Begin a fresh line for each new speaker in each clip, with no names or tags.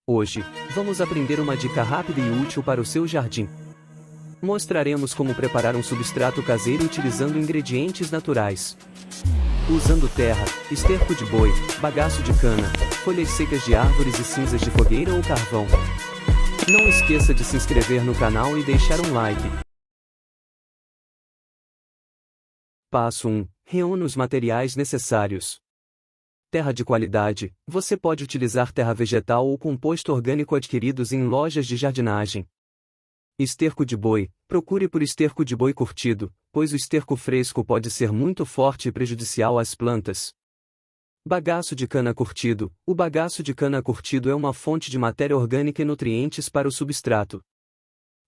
Hoje, vamos aprender uma dica rápida e útil para o seu jardim. Mostraremos como preparar um substrato caseiro utilizando ingredientes naturais. Usando terra, esterco de boi, bagaço de cana, folhas secas de árvores e cinzas de fogueira ou carvão. Não esqueça de se inscrever no canal e deixar um like. Passo 1. Reúna os materiais necessários. Terra de qualidade. Você pode utilizar terra vegetal ou composto orgânico adquiridos em lojas de jardinagem. Esterco de boi. Procure por esterco de boi curtido, pois o esterco fresco pode ser muito forte e prejudicial às plantas. Bagaço de cana curtido. O bagaço de cana curtido é uma fonte de matéria orgânica e nutrientes para o substrato.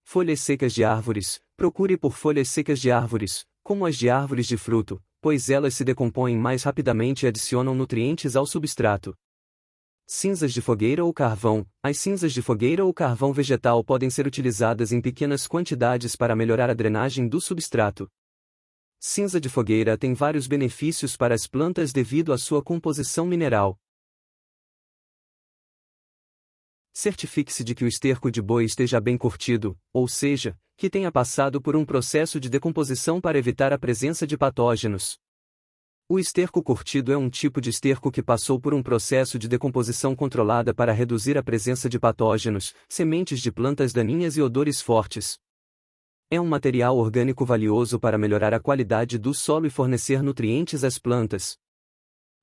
Folhas secas de árvores. Procure por folhas secas de árvores, como as de árvores de fruto, pois elas se decompõem mais rapidamente e adicionam nutrientes ao substrato. Cinzas de fogueira ou carvão. As cinzas de fogueira ou carvão vegetal podem ser utilizadas em pequenas quantidades para melhorar a drenagem do substrato. Cinza de fogueira tem vários benefícios para as plantas devido à sua composição mineral. Certifique-se de que o esterco de boi esteja bem curtido, ou seja, que tenha passado por um processo de decomposição para evitar a presença de patógenos. O esterco curtido é um tipo de esterco que passou por um processo de decomposição controlada para reduzir a presença de patógenos, sementes de plantas daninhas e odores fortes. É um material orgânico valioso para melhorar a qualidade do solo e fornecer nutrientes às plantas.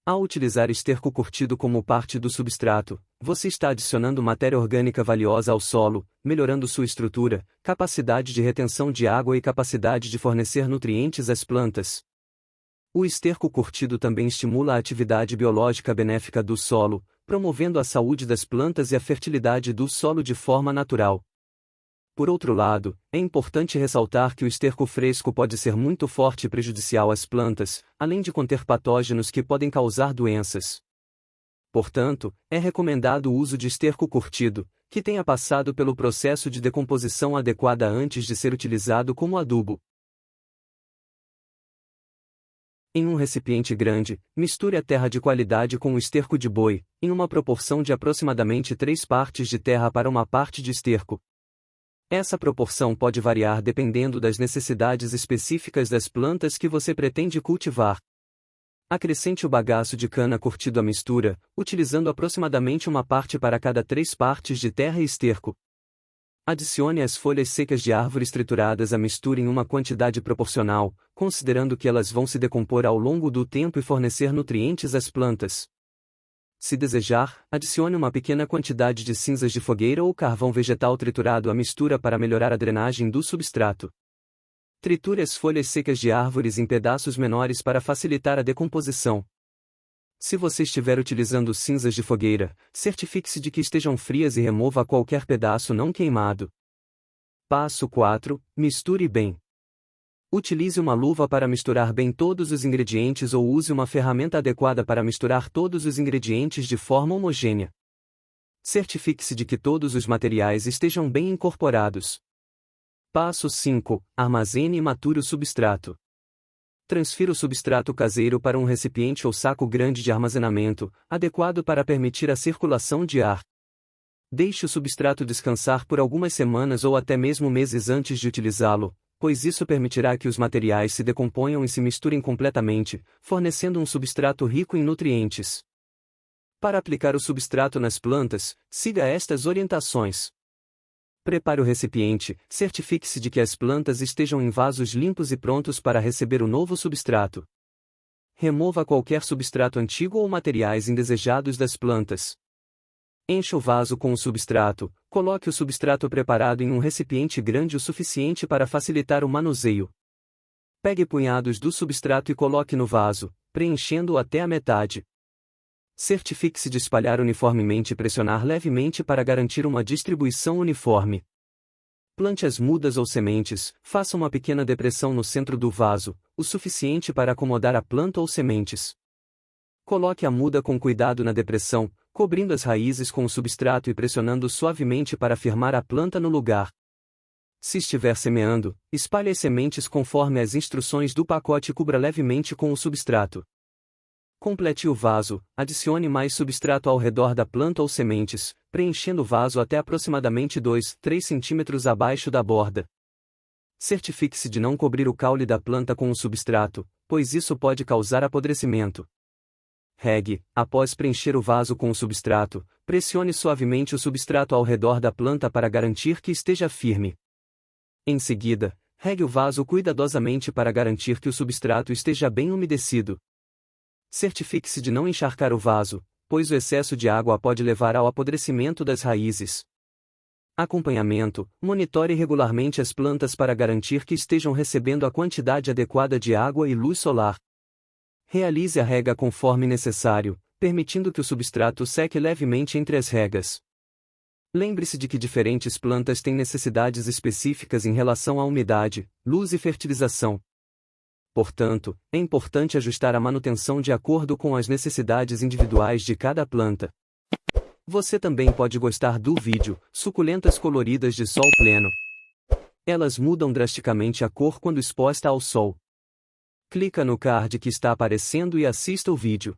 Ao utilizar esterco curtido como parte do substrato, você está adicionando matéria orgânica valiosa ao solo, melhorando sua estrutura, capacidade de retenção de água e capacidade de fornecer nutrientes às plantas. O esterco curtido também estimula a atividade biológica benéfica do solo, promovendo a saúde das plantas e a fertilidade do solo de forma natural. Por outro lado, é importante ressaltar que o esterco fresco pode ser muito forte e prejudicial às plantas, além de conter patógenos que podem causar doenças. Portanto, é recomendado o uso de esterco curtido, que tenha passado pelo processo de decomposição adequada antes de ser utilizado como adubo. Em um recipiente grande, misture a terra de qualidade com o esterco de boi, em uma proporção de aproximadamente 3 partes de terra para 1 parte de esterco. Essa proporção pode variar dependendo das necessidades específicas das plantas que você pretende cultivar. Acrescente o bagaço de cana curtido à mistura, utilizando aproximadamente 1 parte para cada 3 partes de terra e esterco. Adicione as folhas secas de árvores trituradas à mistura em uma quantidade proporcional, considerando que elas vão se decompor ao longo do tempo e fornecer nutrientes às plantas. Se desejar, adicione uma pequena quantidade de cinzas de fogueira ou carvão vegetal triturado à mistura para melhorar a drenagem do substrato. Triture as folhas secas de árvores em pedaços menores para facilitar a decomposição. Se você estiver utilizando cinzas de fogueira, certifique-se de que estejam frias e remova qualquer pedaço não queimado. Passo 4. Misture bem. Utilize uma luva para misturar bem todos os ingredientes ou use uma ferramenta adequada para misturar todos os ingredientes de forma homogênea. Certifique-se de que todos os materiais estejam bem incorporados. Passo 5. Armazene e mature o substrato. Transfira o substrato caseiro para um recipiente ou saco grande de armazenamento, adequado para permitir a circulação de ar. Deixe o substrato descansar por algumas semanas ou até mesmo meses antes de utilizá-lo, pois isso permitirá que os materiais se decomponham e se misturem completamente, fornecendo um substrato rico em nutrientes. Para aplicar o substrato nas plantas, siga estas orientações. Prepare o recipiente, certifique-se de que as plantas estejam em vasos limpos e prontos para receber o novo substrato. Remova qualquer substrato antigo ou materiais indesejados das plantas. Encha o vaso com o substrato, coloque o substrato preparado em um recipiente grande o suficiente para facilitar o manuseio. Pegue punhados do substrato e coloque no vaso, preenchendo-o até a metade. Certifique-se de espalhar uniformemente e pressionar levemente para garantir uma distribuição uniforme. Plante as mudas ou sementes, faça uma pequena depressão no centro do vaso, o suficiente para acomodar a planta ou sementes. Coloque a muda com cuidado na depressão, cobrindo as raízes com o substrato e pressionando suavemente para firmar a planta no lugar. Se estiver semeando, espalhe as sementes conforme as instruções do pacote e cubra levemente com o substrato. Complete o vaso, adicione mais substrato ao redor da planta ou sementes, preenchendo o vaso até aproximadamente 2-3 centímetros abaixo da borda. Certifique-se de não cobrir o caule da planta com o substrato, pois isso pode causar apodrecimento. Regue. Após preencher o vaso com o substrato, pressione suavemente o substrato ao redor da planta para garantir que esteja firme. Em seguida, regue o vaso cuidadosamente para garantir que o substrato esteja bem umedecido. Certifique-se de não encharcar o vaso, pois o excesso de água pode levar ao apodrecimento das raízes. Acompanhamento. Monitore regularmente as plantas para garantir que estejam recebendo a quantidade adequada de água e luz solar. Realize a rega conforme necessário, permitindo que o substrato seque levemente entre as regas. Lembre-se de que diferentes plantas têm necessidades específicas em relação à umidade, luz e fertilização. Portanto, é importante ajustar a manutenção de acordo com as necessidades individuais de cada planta. Você também pode gostar do vídeo Suculentas coloridas de sol pleno. Elas mudam drasticamente a cor quando exposta ao sol. Clica no card que está aparecendo e assista o vídeo.